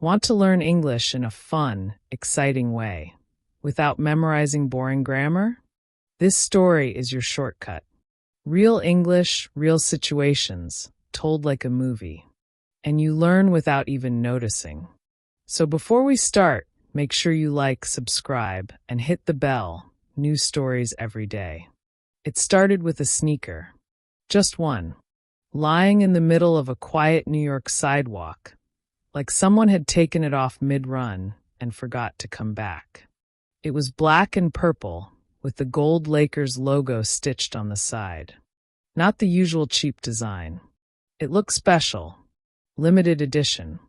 Want to learn English in a fun, exciting way, without memorizing boring grammar? This story is your shortcut. Real English, real situations, told like a movie. And you learn without even noticing. So before we start, make sure you like, subscribe, and hit the bell. New stories every day. It started with a sneaker. Just one. Lying in the middle of a quiet New York sidewalk, like someone had taken it off mid-run and forgot to come back. It was black and purple, with the gold Lakers logo stitched on the side. Not the usual cheap design. It looked special, limited edition,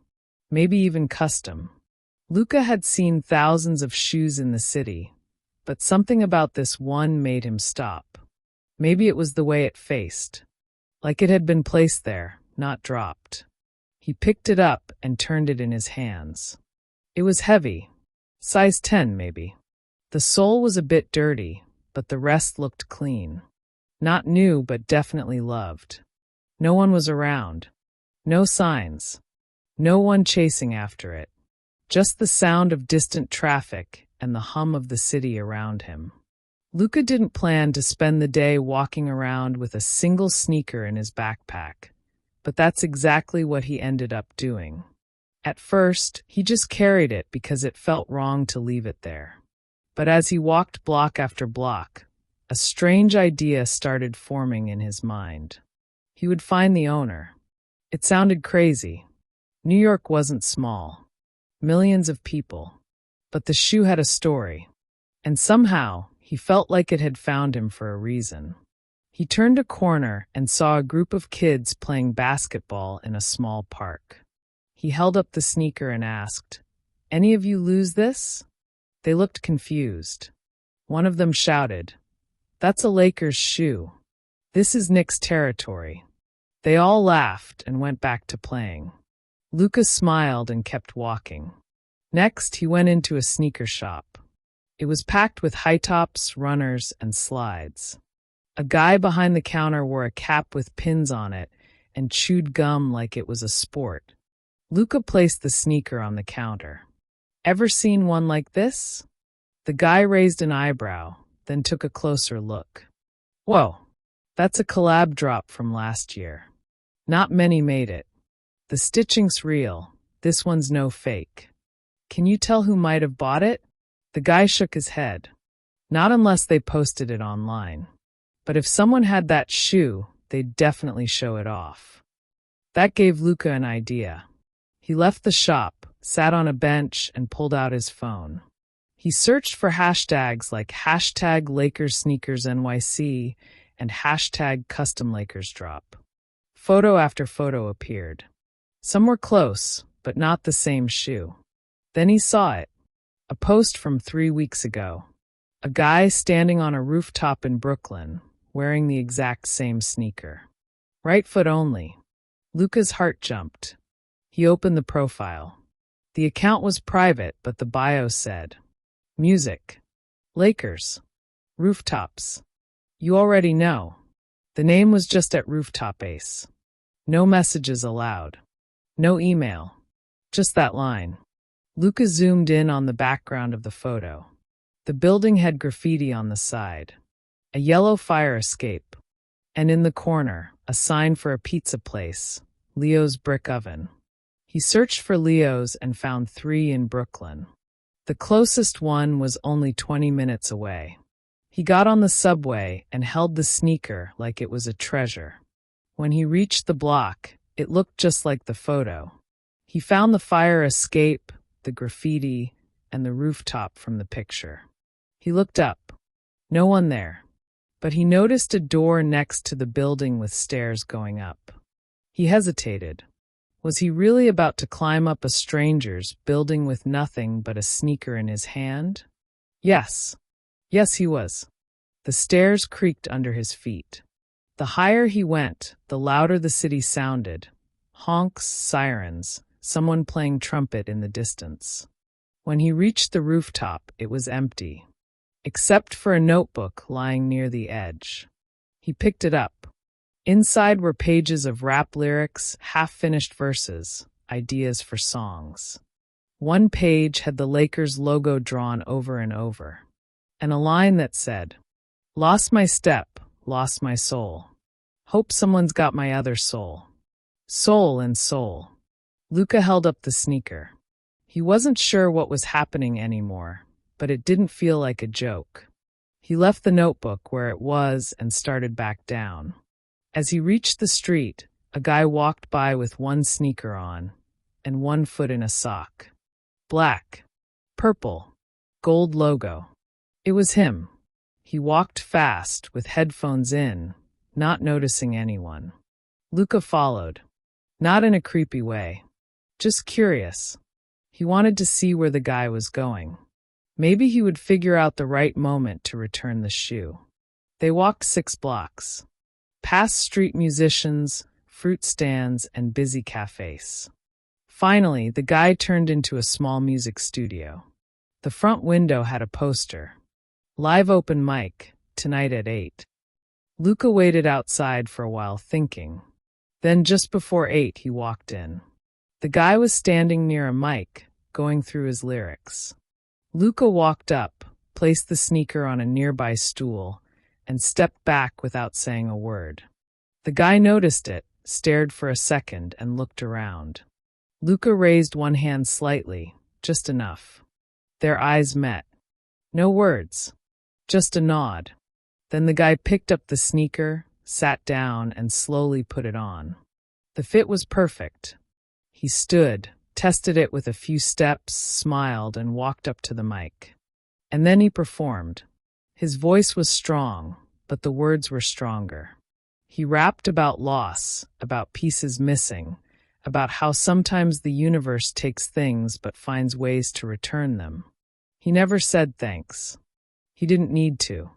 maybe even custom. Luca had seen thousands of shoes in the city, but something about this one made him stop. Maybe it was the way it faced, like it had been placed there, not dropped. He picked it up and turned it in his hands. It was heavy, size 10 maybe. The sole was a bit dirty, but the rest looked clean. Not new, but definitely loved. No one was around. No signs. No one chasing after it. Just the sound of distant traffic and the hum of the city around him. Luca didn't plan to spend the day walking around with a single sneaker in his backpack. But that's exactly what he ended up doing. At first, he just carried it because it felt wrong to leave it there. But as he walked block after block, a strange idea started forming in his mind. He would find the owner. It sounded crazy. New York wasn't small. Millions of people. But the shoe had a story. And somehow, he felt like it had found him for a reason. He turned a corner and saw a group of kids playing basketball in a small park. He held up the sneaker and asked, "Any of you lose this?" They looked confused. One of them shouted, "That's a Lakers shoe. This is Knicks territory." They all laughed and went back to playing. Luca smiled and kept walking. Next, he went into a sneaker shop. It was packed with high tops, runners, and slides. A guy behind the counter wore a cap with pins on it and chewed gum like it was a sport. Luca placed the sneaker on the counter. "Ever seen one like this?" The guy raised an eyebrow, then took a closer look. "Whoa, that's a collab drop from last year. Not many made it. The stitching's real. This one's no fake. Can you tell who might have bought it?" The guy shook his head. "Not unless they posted it online. But if someone had that shoe, they'd definitely show it off." That gave Luca an idea. He left the shop, sat on a bench, and pulled out his phone. He searched for hashtags like hashtag Lakers Sneakers NYC and hashtag Custom Lakers Drop. Photo after photo appeared. Some were close, but not the same shoe. Then he saw it. A post from 3 weeks ago. A guy standing on a rooftop in Brooklyn, wearing the exact same sneaker. Right foot only. Luca's heart jumped. He opened the profile. The account was private, but the bio said, "Music. Lakers. Rooftops. You already know." The name was just at Rooftop Ace. No messages allowed. No email. Just that line. Luca zoomed in on the background of the photo. The building had graffiti on the side. A yellow fire escape. And in the corner, a sign for a pizza place, Leo's Brick Oven. He searched for Leo's and found 3 in Brooklyn. The closest one was only 20 minutes away. He got on the subway and held the sneaker like it was a treasure. When he reached the block, it looked just like the photo. He found the fire escape, the graffiti, and the rooftop from the picture. He looked up. No one there. But he noticed a door next to the building with stairs going up. He hesitated. Was he really about to climb up a stranger's building with nothing but a sneaker in his hand? Yes. Yes, he was. The stairs creaked under his feet. The higher he went, the louder the city sounded. Honks, sirens, someone playing trumpet in the distance. When he reached the rooftop, it was empty. Except for a notebook lying near the edge. He picked it up. Inside were pages of rap lyrics, half-finished verses, ideas for songs. One page had the Lakers logo drawn over and over, and a line that said, "Lost my step, lost my soul. Hope someone's got my other soul." Soul and soul. Luca held up the sneaker. He wasn't sure what was happening anymore, but it didn't feel like a joke. He left the notebook where it was and started back down. As he reached the street, a guy walked by with one sneaker on and one foot in a sock. Black, purple, gold logo. It was him. He walked fast with headphones in, not noticing anyone. Luca followed, not in a creepy way, just curious. He wanted to see where the guy was going. Maybe he would figure out the right moment to return the shoe. They walked 6 blocks, past street musicians, fruit stands, and busy cafes. Finally, the guy turned into a small music studio. The front window had a poster. Live open mic, tonight at 8. Luca waited outside for a while thinking. Then just before 8 he walked in. The guy was standing near a mic, going through his lyrics. Luca walked up, placed the sneaker on a nearby stool, and stepped back without saying a word. The guy noticed it, stared for a second, and looked around. Luca raised one hand slightly, just enough. Their eyes met. No words, just a nod. Then the guy picked up the sneaker, sat down, and slowly put it on. The fit was perfect. He stood, tested it with a few steps, smiled, and walked up to the mic. And then he performed. His voice was strong, but the words were stronger. He rapped about loss, about pieces missing, about how sometimes the universe takes things but finds ways to return them. He never said thanks. He didn't need to.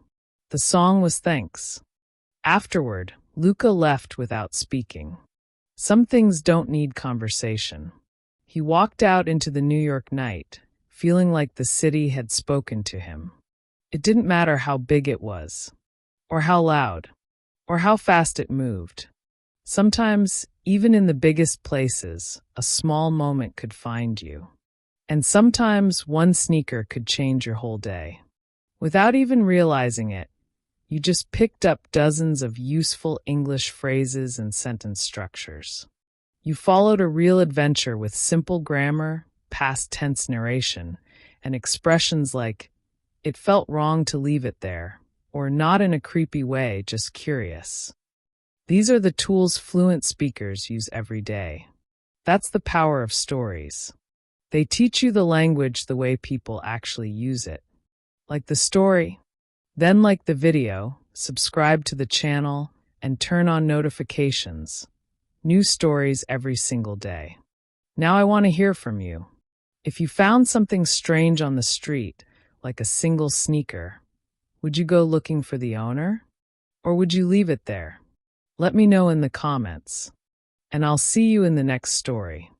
The song was thanks. Afterward, Luca left without speaking. Some things don't need conversation. He walked out into the New York night, feeling like the city had spoken to him. It didn't matter how big it was, or how loud, or how fast it moved. Sometimes, even in the biggest places, a small moment could find you. And sometimes one sneaker could change your whole day. Without even realizing it, you just picked up dozens of useful English phrases and sentence structures. You followed a real adventure with simple grammar, past tense narration, and expressions like, "It felt wrong to leave it there," or "not in a creepy way, just curious." These are the tools fluent speakers use every day. That's the power of stories. They teach you the language the way people actually use it. Like the story, then like the video, subscribe to the channel, and turn on notifications. New stories every single day. Now I want to hear from you. If you found something strange on the street, like a single sneaker, would you go looking for the owner? Or would you leave it there? Let me know in the comments. And I'll see you in the next story.